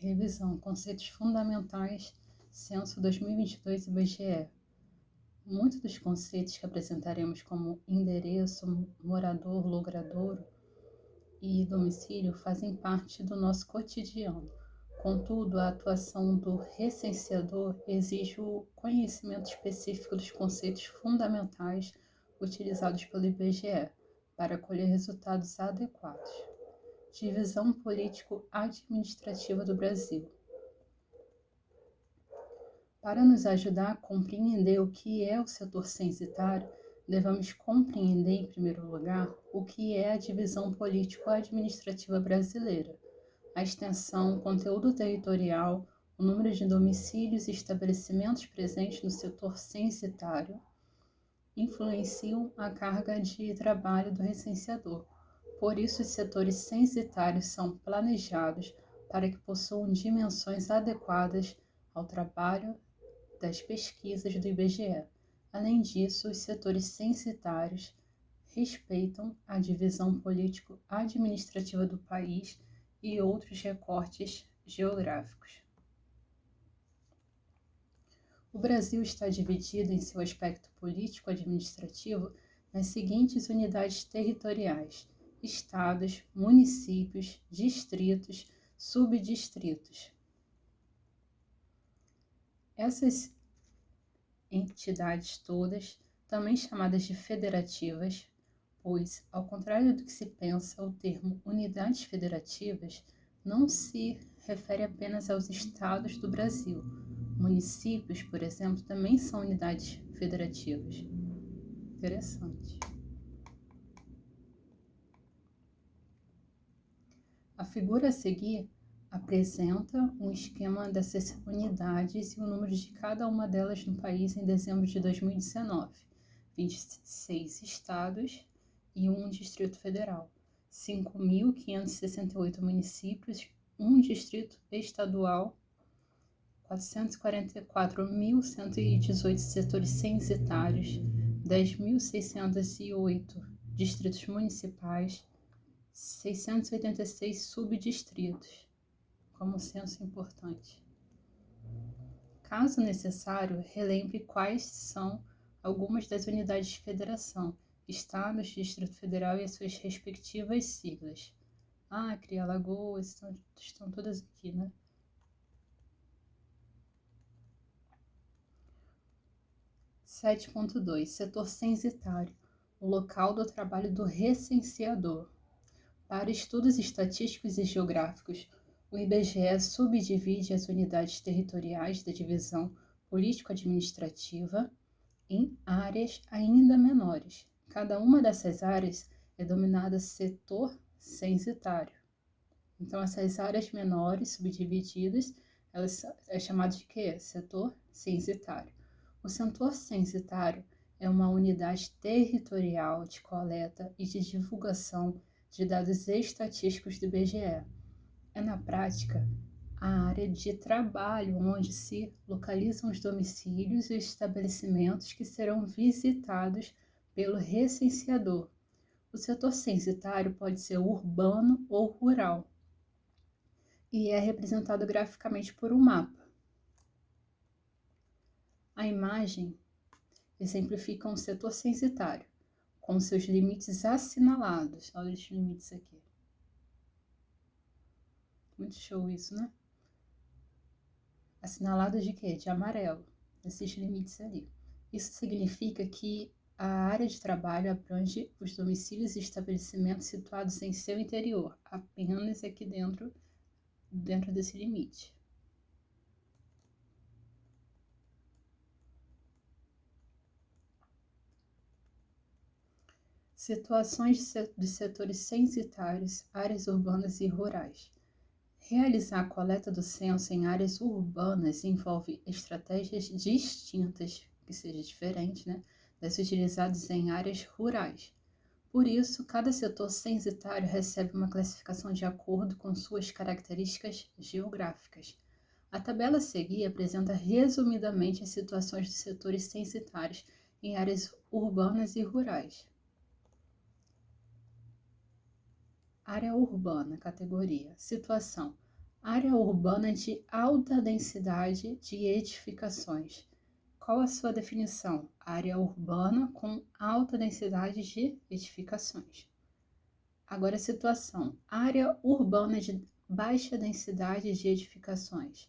Revisão: Conceitos Fundamentais, Censo 2022 IBGE. Muitos dos conceitos que apresentaremos como endereço, morador, logradouro e domicílio fazem parte do nosso cotidiano. Contudo, a atuação do recenseador exige o conhecimento específico dos conceitos fundamentais utilizados pelo IBGE para colher resultados adequados. Divisão político-administrativa do Brasil. Para nos ajudar a compreender o que é o setor censitário, devemos compreender, em primeiro lugar, o que é a divisão político-administrativa brasileira. A extensão, o conteúdo territorial, o número de domicílios e estabelecimentos presentes no setor censitário influenciam a carga de trabalho do recenseador. Por isso, os setores censitários são planejados para que possuam dimensões adequadas ao trabalho das pesquisas do IBGE. Além disso, os setores censitários respeitam a divisão político-administrativa do país e outros recortes geográficos. O Brasil está dividido em seu aspecto político-administrativo nas seguintes unidades territoriais: estados, municípios, distritos, subdistritos. Essas entidades todas, também chamadas de federativas, pois, ao contrário do que se pensa, o termo unidades federativas não se refere apenas aos estados do Brasil. Municípios, por exemplo, também são unidades federativas. Interessante. A figura a seguir apresenta um esquema dessas unidades e o número de cada uma delas no país em dezembro de 2019. 26 estados e um Distrito Federal, 5.568 municípios, um distrito estadual, 444.118 setores censitários, 10.608 distritos municipais, 686 subdistritos, como censo importante. Caso necessário, relembre quais são algumas das unidades de federação, estados, Distrito Federal e as suas respectivas siglas. Acre, Alagoas, estão todas aqui, né? Setor censitário, o local do trabalho do recenseador. Para estudos estatísticos e geográficos, o IBGE subdivide as unidades territoriais da divisão político-administrativa em áreas ainda menores. Cada uma dessas áreas é denominada setor censitário. Então, essas áreas menores subdivididas, elas é chamado de quê? Setor censitário. O setor censitário é uma unidade territorial de coleta e de divulgação de dados estatísticos do IBGE. É, na prática, a área de trabalho onde se localizam os domicílios e estabelecimentos que serão visitados pelo recenseador. O setor censitário pode ser urbano ou rural e é representado graficamente por um mapa. A imagem exemplifica um setor censitário, com seus limites assinalados. Olha os limites aqui. Muito show isso, né? Assinalados de quê? De amarelo, esses limites ali. Isso significa que a área de trabalho abrange os domicílios e estabelecimentos situados em seu interior, apenas aqui dentro desse limite. Situações dos setores censitários, áreas urbanas e rurais. Realizar a coleta do censo em áreas urbanas envolve estratégias distintas, que seja diferente, né, das utilizadas em áreas rurais. Por isso, cada setor censitário recebe uma classificação de acordo com suas características geográficas. A tabela a seguir apresenta resumidamente as situações dos setores censitários em áreas urbanas e rurais. Área urbana, categoria. Situação: Área urbana de alta densidade de edificações. Qual a sua definição? Área urbana com alta densidade de edificações. Agora a situação. Área urbana de baixa densidade de edificações.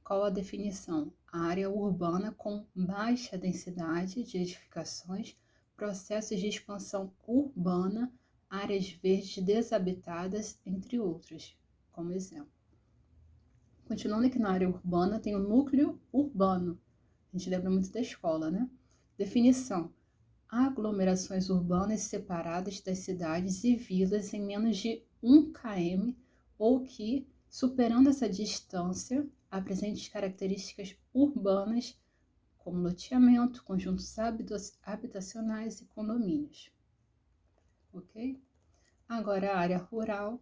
Qual a definição? Área urbana com baixa densidade de edificações, processos de expansão urbana, áreas verdes desabitadas, entre outros, como exemplo. Continuando aqui na área urbana, tem o núcleo urbano. A gente lembra muito da escola, né? Definição: aglomerações urbanas separadas das cidades e vilas em menos de 1 km ou que, superando essa distância, apresente características urbanas como loteamento, conjuntos habitacionais e condomínios. Ok? Agora a área rural.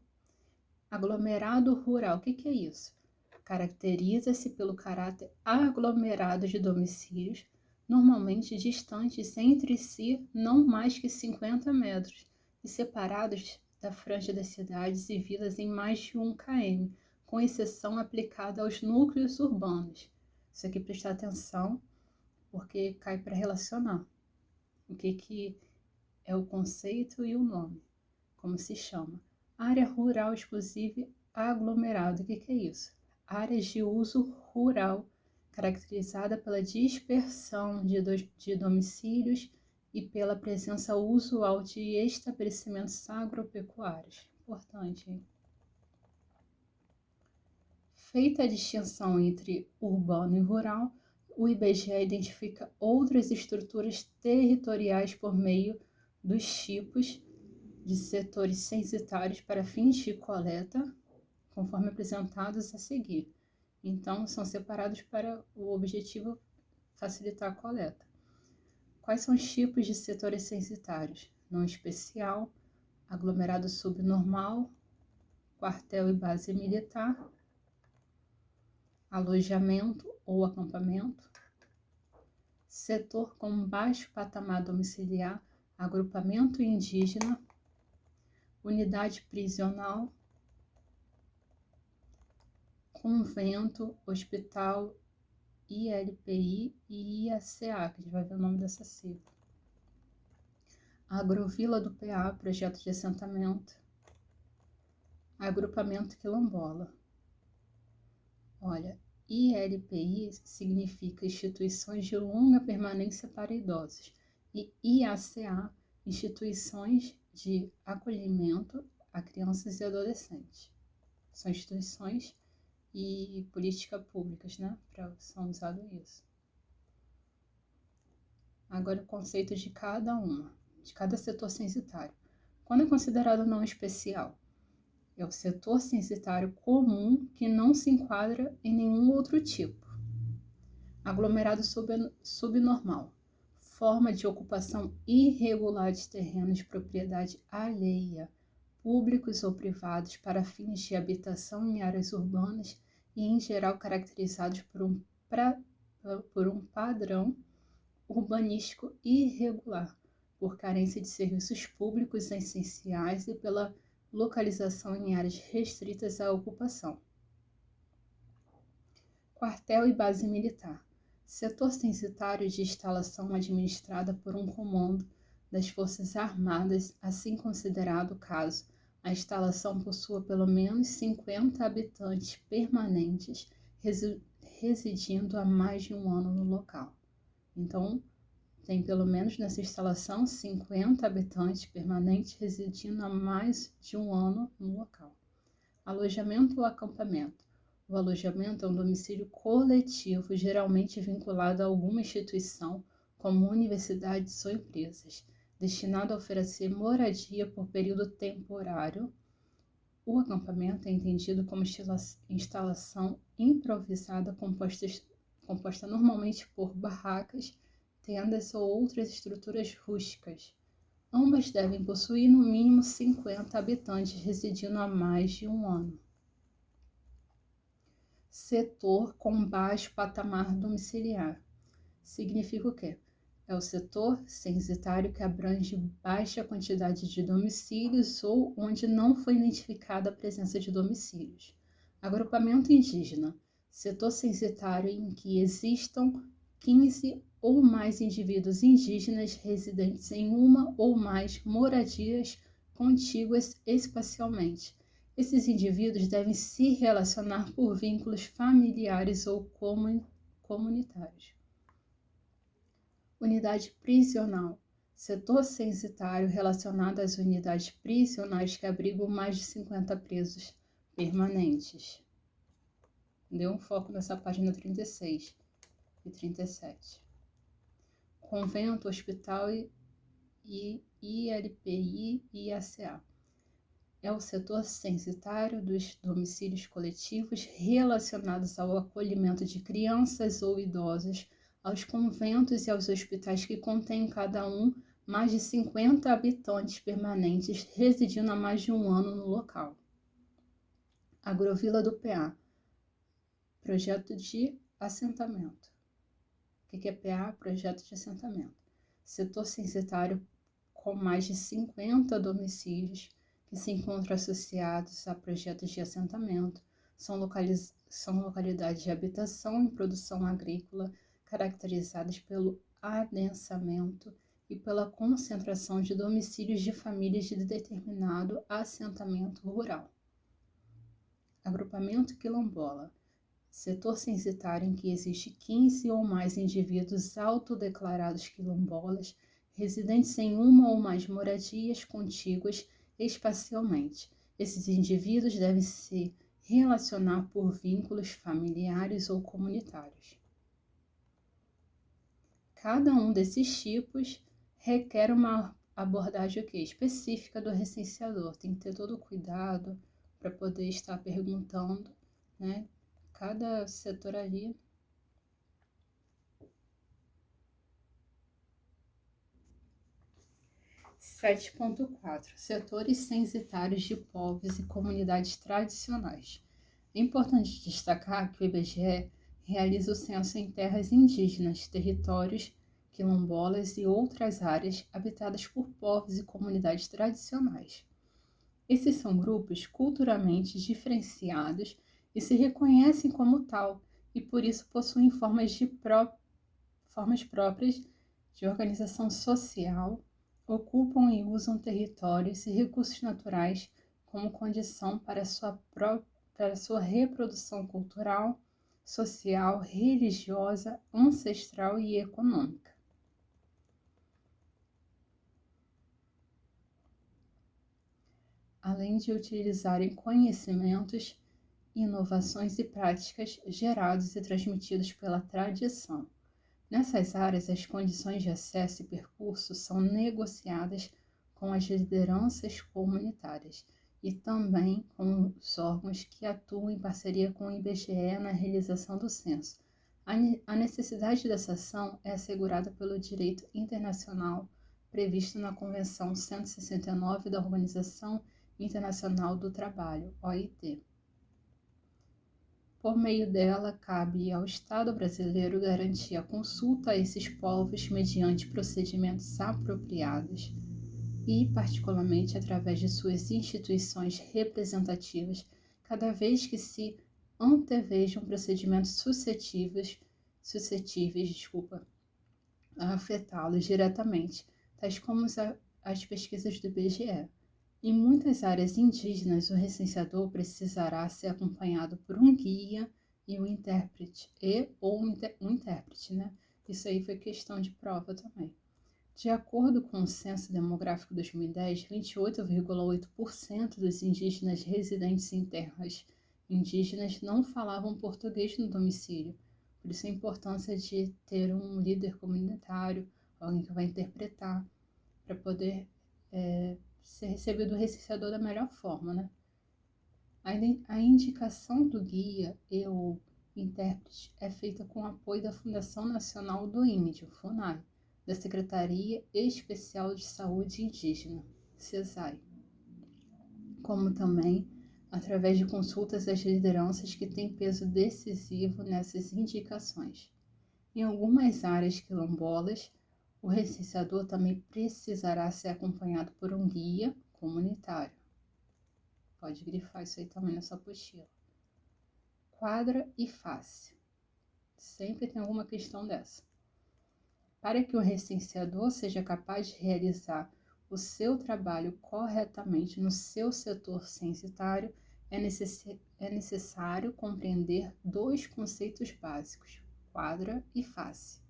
Aglomerado rural, o que é isso? Caracteriza-se pelo caráter aglomerado de domicílios, normalmente distantes entre si não mais que 50 metros e separados da franja das cidades e vilas em mais de 1 km, com exceção aplicada aos núcleos urbanos. Isso aqui prestar atenção, porque cai para relacionar o que é o conceito e o nome, como se chama. Área rural exclusiva aglomerado, o que é isso? Áreas de uso rural, caracterizada pela dispersão de domicílios e pela presença usual de estabelecimentos agropecuários. Importante, hein? Feita a distinção entre urbano e rural, o IBGE identifica outras estruturas territoriais por meio dos tipos de setores censitários para fins de coleta, conforme apresentados a seguir. Então, são separados para o objetivo facilitar a coleta. Quais são os tipos de setores censitários? Não especial, aglomerado subnormal, quartel e base militar, alojamento ou acampamento, setor com baixo patamar domiciliar, agrupamento indígena, unidade prisional, convento, hospital, ILPI e IACA, que a gente vai ver o nome dessa sigla. Agrovila do PA, projeto de assentamento. Agrupamento quilombola. Olha, ILPI significa instituições de longa permanência para idosos e IACA, instituições de acolhimento a crianças e adolescentes. São instituições e políticas públicas, né, para são usado isso. Agora o conceito de cada uma, de cada setor censitário. Quando é considerado não especial? É o setor censitário comum que não se enquadra em nenhum outro tipo. Aglomerado subnormal. Forma de ocupação irregular de terrenos de propriedade alheia, públicos ou privados, para fins de habitação em áreas urbanas e, em geral, caracterizados por um padrão urbanístico irregular, por carência de serviços públicos essenciais e pela localização em áreas restritas à ocupação. Quartel e base militar. Setor censitário de instalação administrada por um comando das Forças Armadas, assim considerado caso a instalação possua pelo menos 50 habitantes permanentes residindo há mais de um ano no local. Então, tem pelo menos nessa instalação 50 habitantes permanentes residindo há mais de um ano no local. Alojamento ou acampamento. O alojamento é um domicílio coletivo, geralmente vinculado a alguma instituição, como universidades ou empresas, destinado a oferecer moradia por período temporário. O acampamento é entendido como instalação improvisada composta normalmente por barracas, tendas ou outras estruturas rústicas. Ambas devem possuir no mínimo 50 habitantes residindo há mais de um ano. Setor com baixo patamar domiciliar. Significa o quê? É o setor censitário que abrange baixa quantidade de domicílios ou onde não foi identificada a presença de domicílios. Agrupamento indígena, setor censitário em que existam 15 ou mais indivíduos indígenas residentes em uma ou mais moradias contíguas espacialmente. Esses indivíduos devem se relacionar por vínculos familiares ou comunitários. Unidade prisional, setor censitário relacionado às unidades prisionais que abrigam mais de 50 presos permanentes. Dê um foco nessa página 36 e 37. Convento, hospital e ILPI e IACA. É o setor censitário dos domicílios coletivos relacionados ao acolhimento de crianças ou idosos, aos conventos e aos hospitais que contêm cada um mais de 50 habitantes permanentes residindo há mais de um ano no local. Agrovila do PA. Projeto de assentamento. O que é PA? Projeto de assentamento. Setor censitário com mais de 50 domicílios que se encontram associados a projetos de assentamento. São localidades de habitação e produção agrícola caracterizadas pelo adensamento e pela concentração de domicílios de famílias de determinado assentamento rural. Agrupamento quilombola. Setor censitário em que existe 15 ou mais indivíduos autodeclarados quilombolas, residentes em uma ou mais moradias contíguas espacialmente. Esses indivíduos devem se relacionar por vínculos familiares ou comunitários. Cada um desses tipos requer uma abordagem específica do recenseador. Tem que ter todo o cuidado para poder estar perguntando, né? Cada setor ali. Sete ponto 4. Setores censitários de povos e comunidades tradicionais. É importante destacar que o IBGE realiza o censo em terras indígenas, territórios quilombolas e outras áreas habitadas por povos e comunidades tradicionais. Esses são grupos culturalmente diferenciados e se reconhecem como tal, e por isso possuem formas próprias de organização social, ocupam e usam territórios e recursos naturais como condição para sua reprodução cultural, social, religiosa, ancestral e econômica. Além de utilizarem conhecimentos, inovações e práticas gerados e transmitidos pela tradição. Nessas áreas, as condições de acesso e percurso são negociadas com as lideranças comunitárias e também com os órgãos que atuam em parceria com o IBGE na realização do censo. A necessidade dessa ação é assegurada pelo direito internacional previsto na Convenção 169 da Organização Internacional do Trabalho, OIT. Por meio dela, cabe ao Estado brasileiro garantir a consulta a esses povos mediante procedimentos apropriados e, particularmente, através de suas instituições representativas, cada vez que se antevejam procedimentos suscetíveis a afetá-los diretamente, tais como as pesquisas do IBGE. Em muitas áreas indígenas, o recenseador precisará ser acompanhado por um guia e um intérprete, um intérprete, né? Isso aí foi questão de prova também. De acordo com o Censo Demográfico 2010, 28,8% dos indígenas residentes em terras indígenas não falavam português no domicílio. Por isso a importância de ter um líder comunitário, alguém que vai interpretar, para poder ser recebido o recenseador da melhor forma, né? A indicação do guia e o intérprete é feita com apoio da Fundação Nacional do Índio, FUNAI, da Secretaria Especial de Saúde Indígena, SESAI, como também através de consultas às lideranças que têm peso decisivo nessas indicações. Em algumas áreas quilombolas, o recenseador também precisará ser acompanhado por um guia comunitário. Pode grifar isso aí também na sua apostila. quadra e face. Sempre tem alguma questão dessa. Para que o recenseador seja capaz de realizar o seu trabalho corretamente no seu setor censitário, é necessário compreender dois conceitos básicos: quadra e face.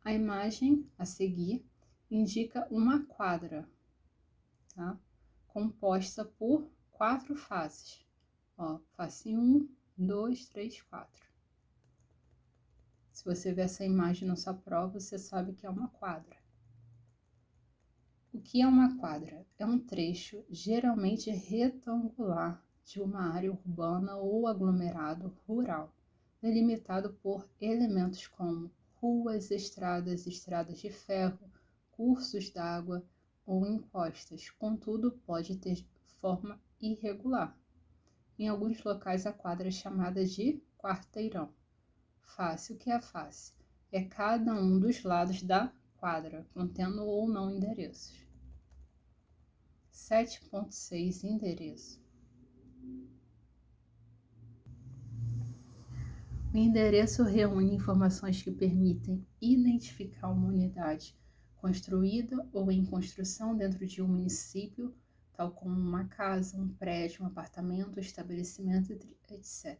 A imagem a seguir indica uma quadra, tá? Composta por 4 faces. Ó, face 1, 2, 3, 4. Se você ver essa imagem na sua prova, você sabe que é uma quadra. O que é uma quadra? É um trecho geralmente retangular de uma área urbana ou aglomerado rural, delimitado por elementos como ruas, estradas de ferro, cursos d'água ou encostas. Contudo, pode ter forma irregular. Em alguns locais, a quadra é chamada de quarteirão. Face. O que é a face? É cada um dos lados da quadra, contendo ou não endereços. 7.6 Endereço. O endereço reúne informações que permitem identificar uma unidade construída ou em construção dentro de um município, tal como uma casa, um prédio, um apartamento, estabelecimento, etc.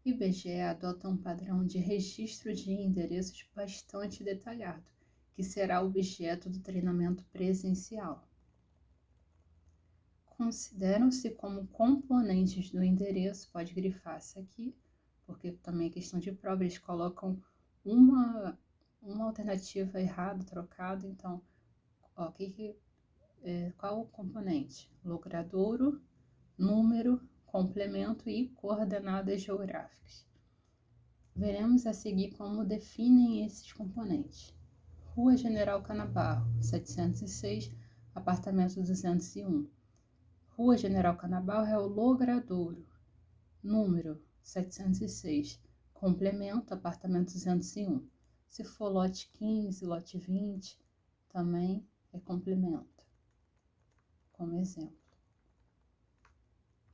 O IBGE adota um padrão de registro de endereços bastante detalhado, que será objeto do treinamento presencial. Consideram-se como componentes do endereço, pode grifar-se aqui, porque também é questão de prova, eles colocam uma alternativa errada, trocada, então, ó, qual o componente? Logradouro, número, complemento e coordenadas geográficas. Veremos a seguir como definem esses componentes. Rua General Canabarro, 706, apartamento 201. Rua General Canabarro é o logradouro. Número 706. Complemento, apartamento 201. Se for lote 15, lote 20, também é complemento. Como exemplo.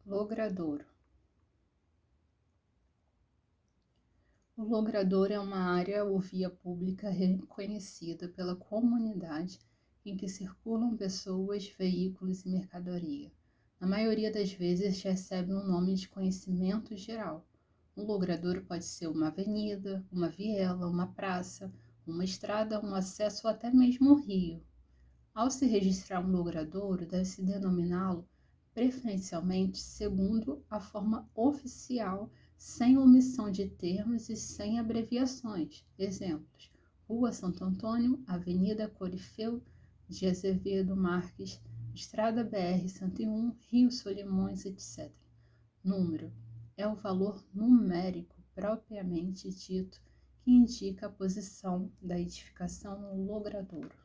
Logradouro. O logradouro é uma área ou via pública reconhecida pela comunidade em que circulam pessoas, veículos e mercadoria. Na maioria das vezes recebe um nome de conhecimento geral. Um logradouro pode ser uma avenida, uma viela, uma praça, uma estrada, um acesso ou até mesmo um rio. Ao se registrar um logradouro, deve-se denominá-lo preferencialmente segundo a forma oficial, sem omissão de termos e sem abreviações. Exemplos: Rua Santo Antônio, Avenida Corifeu de Azevedo Marques, Estrada BR-101, Rio Solimões, etc. Número é o valor numérico propriamente dito que indica a posição da edificação no logradouro.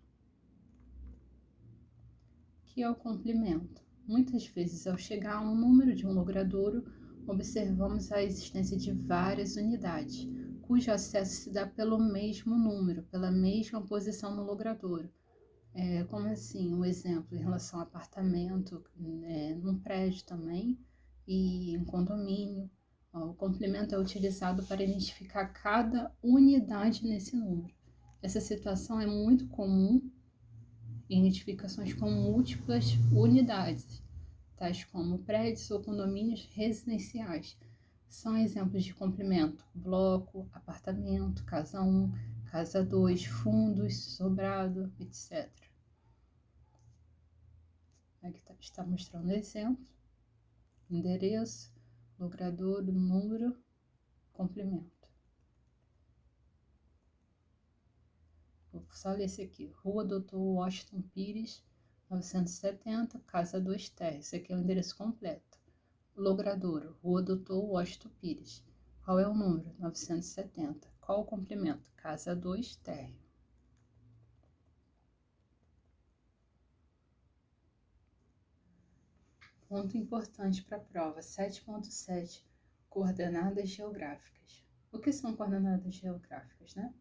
Que é o complemento. Muitas vezes, ao chegar a um número de um logradouro, observamos a existência de várias unidades, cujo acesso se dá pelo mesmo número, pela mesma posição no logradouro. Como assim? Um exemplo em relação a apartamento, num prédio também, e um condomínio. O complemento é utilizado para identificar cada unidade nesse número. Essa situação é muito comum em edificações com múltiplas unidades, tais como prédios ou condomínios residenciais. São exemplos de complemento: bloco, apartamento, casa 1, casa 2, fundos, sobrado, etc. Aqui está mostrando exemplo: endereço, logradouro, número, complemento. Vou só ler esse aqui: Rua Dr. Washington Pires, 970, Casa 2 Terra. Esse aqui é o endereço completo. Logradouro, Rua Dr. Washington Pires. Qual é o número? 970. Qual o complemento? Casa 2 Terra. Ponto importante para a prova, 7.7. Coordenadas geográficas. O que são coordenadas geográficas, né?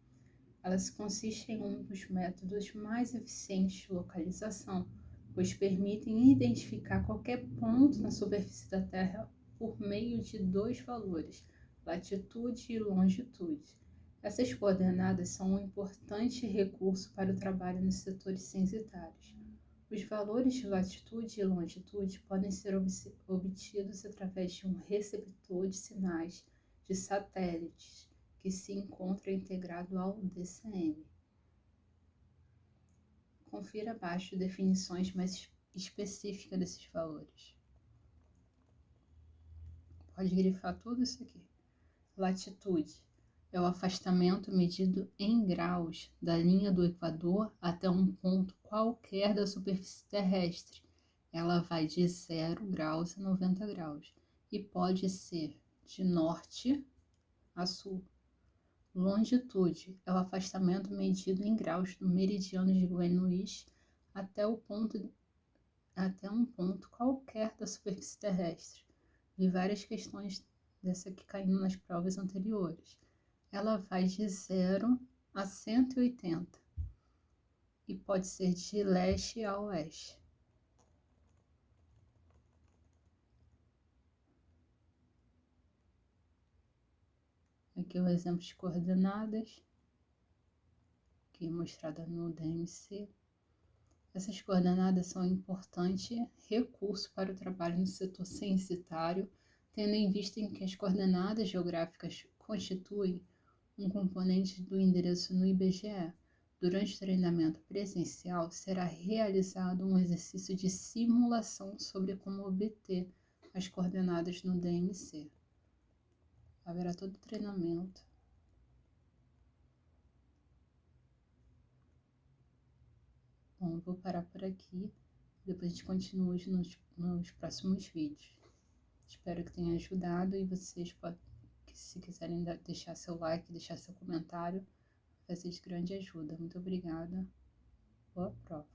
Elas consistem em um dos métodos mais eficientes de localização, pois permitem identificar qualquer ponto na superfície da Terra por meio de dois valores, latitude e longitude. Essas coordenadas são um importante recurso para o trabalho nos setores censitários. Os valores de latitude e longitude podem ser obtidos através de um receptor de sinais de satélites que se encontra integrado ao DCM. Confira abaixo definições mais específicas desses valores. Pode grifar tudo isso aqui. Latitude é o afastamento medido em graus da linha do Equador até um ponto qualquer da superfície terrestre. Ela vai de 0 graus a 90 graus e pode ser de norte a sul. Longitude é o afastamento medido em graus do meridiano de Greenwich até um ponto qualquer da superfície terrestre. Vi várias questões dessa aqui caindo nas provas anteriores. Ela vai de 0 a 180 e pode ser de leste a oeste. Aqui é o exemplo de coordenadas, aqui mostrada no DMC. Essas coordenadas são um importante recurso para o trabalho no setor censitário, tendo em vista em que as coordenadas geográficas constituem um componente do endereço no IBGE. Durante o treinamento presencial, será realizado um exercício de simulação sobre como obter as coordenadas no DMC. Haverá todo o treinamento. Bom, vou parar por aqui. Depois a gente continua nos próximos vídeos. Espero que tenha ajudado e vocês podem, se quiserem deixar seu like, deixar seu comentário, vai ser de grande ajuda. Muito obrigada. Boa prova.